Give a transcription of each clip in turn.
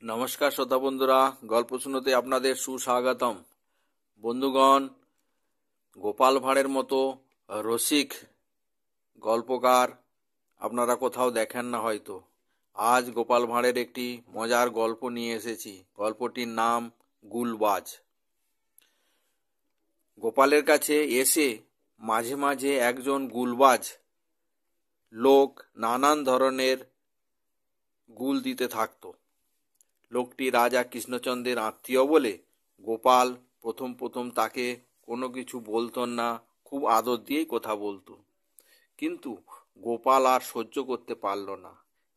নমস্কার শ্রোতা বন্ধুরা, গল্প শুনতে আপনাদের সুস্বাগতম। বন্ধুগণ, গোপাল ভাঁড়ের মতো রসিক গল্পকার আপনারা কোথাও দেখেন না হয়তো। আজ গোপাল ভাঁড়ের একটি মজার গল্প নিয়ে এসেছি। গল্পটির নাম গুলবাজ। গোপালের কাছে এসে মাঝে মাঝে একজন গুলবাজ লোক নানান ধরনের গুল দিতে থাকতো। লোকটি রাজা কৃষ্ণচন্দ্রের আত্মীয় বলে গোপাল প্রথম প্রথম তাকে কোনো কিছু বলতো না, খুব আদর দিয়েই কথা বলতো। কিন্তু গোপাল আর সহ্য করতে পারল না।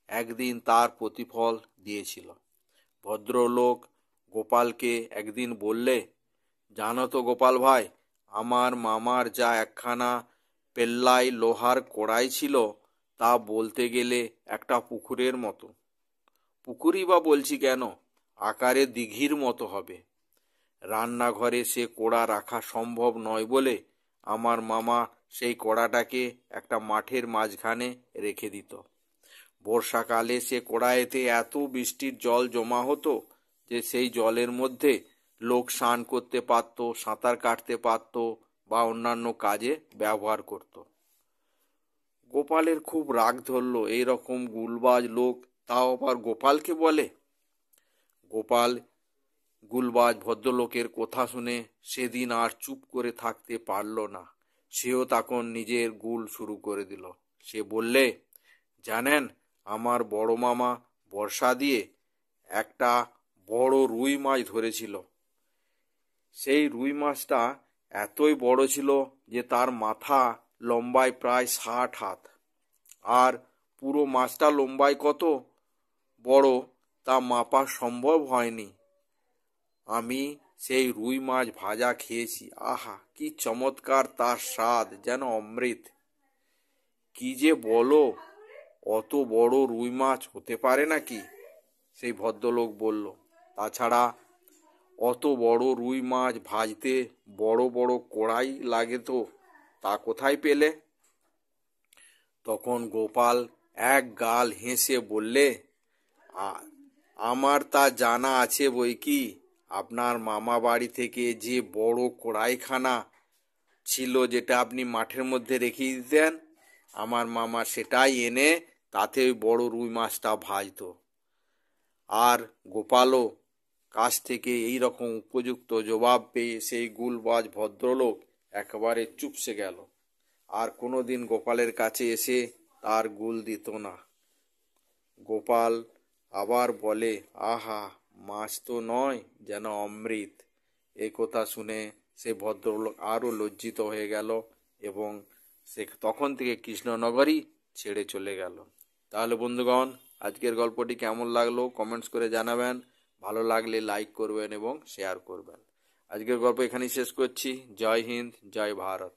একদিন তার প্রতিফল দিয়েছিল। ভদ্রলোক গোপালকে একদিন বললে, জানো তো গোপাল ভাই, আমার মামার যা একখানা পেল্লাই লোহার কড়াই ছিল, তা বলতে গেলে একটা পুকুরের মতো। পুকুরই বা বলছি কেন, আকারে দিঘির মতো হবে। রান্নাঘরে সে কোড়া রাখা সম্ভব নয় বলে আমার মামা সেই কোড়াটাকে একটা মাঠের মাঝখানে রেখে দিত। বর্ষাকালে সে কোড়াইতে এত বৃষ্টির জল জমা হতো যে সেই জলের মধ্যে লোক স্নান করতে পারত, সাঁতার কাটতে পারত বা অন্যান্য কাজে ব্যবহার করত। গোপালের খুব রাগ ধরল, এইরকম গুলবাজ লোক তাও আবার গোপালকে বলে। গোপাল গুলবাজ ভদ্রলোকের কথা শুনে সেদিন আর চুপ করে থাকতে পারল না। সেও তখন নিজের গুল শুরু করে দিল। সে বললে, জানেন, আমার বড় মামা বর্ষা দিয়ে একটা বড় রুই মাছ ধরেছিল। সেই রুই মাছটা এতই বড় ছিল যে তার মাথা লম্বায় প্রায় 60 হাত, আর পুরো মাছটা লম্বায় কত বড় তা মাপা সম্ভব হয়নি। আমি সেই রুই মাছ ভাজা খেয়েছি। আহা, কি চমৎকার তার স্বাদ, যেন অমৃত। কি যে বলো, অত বড় রুই মাছ হতে পারে নাকি? সেই ভদ্রলোক বলল, তাছাড়া অত বড় রুই মাছ ভাজতে বড় বড় কড়াই লাগে, তো তা কোথায় পেলে? তখন গোপাল এক গাল হেসে বললে, আমার তা জানা আছে বই কি। আপনার মামা বাড়ি থেকে যে বড় কড়াইখানা ছিল, যেটা আপনি মাঠের মধ্যে রেখে দিতেন, আমার মামা সেটাই এনে তাতে বড় রুই মাছটা ভাজত। আর গোপালও কাছ থেকে এই রকম উপযুক্ত জবাব পেয়ে সেই গুলবাজ ভদ্রলোক একেবারে চুপসে গেল। আর কোনোদিন গোপালের কাছে এসে তার গুল দিত না। গোপাল আবার বলে, আহা, মাছ তো নয়, যেন অমৃত। এই কথা শুনে সে ভদ্রলোক আরও লজ্জিত হয়ে গেল এবং সে তখন থেকে কৃষ্ণনগরই ছেড়ে চলে গেল। তাহলে বন্ধুগণ, আজকের গল্পটি কেমন লাগলো কমেন্টস করে জানাবেন। ভালো লাগলে লাইক করবেন এবং শেয়ার করবেন। আজকের গল্প এখানেই শেষ করছি। জয় হিন্দ, জয় ভারত।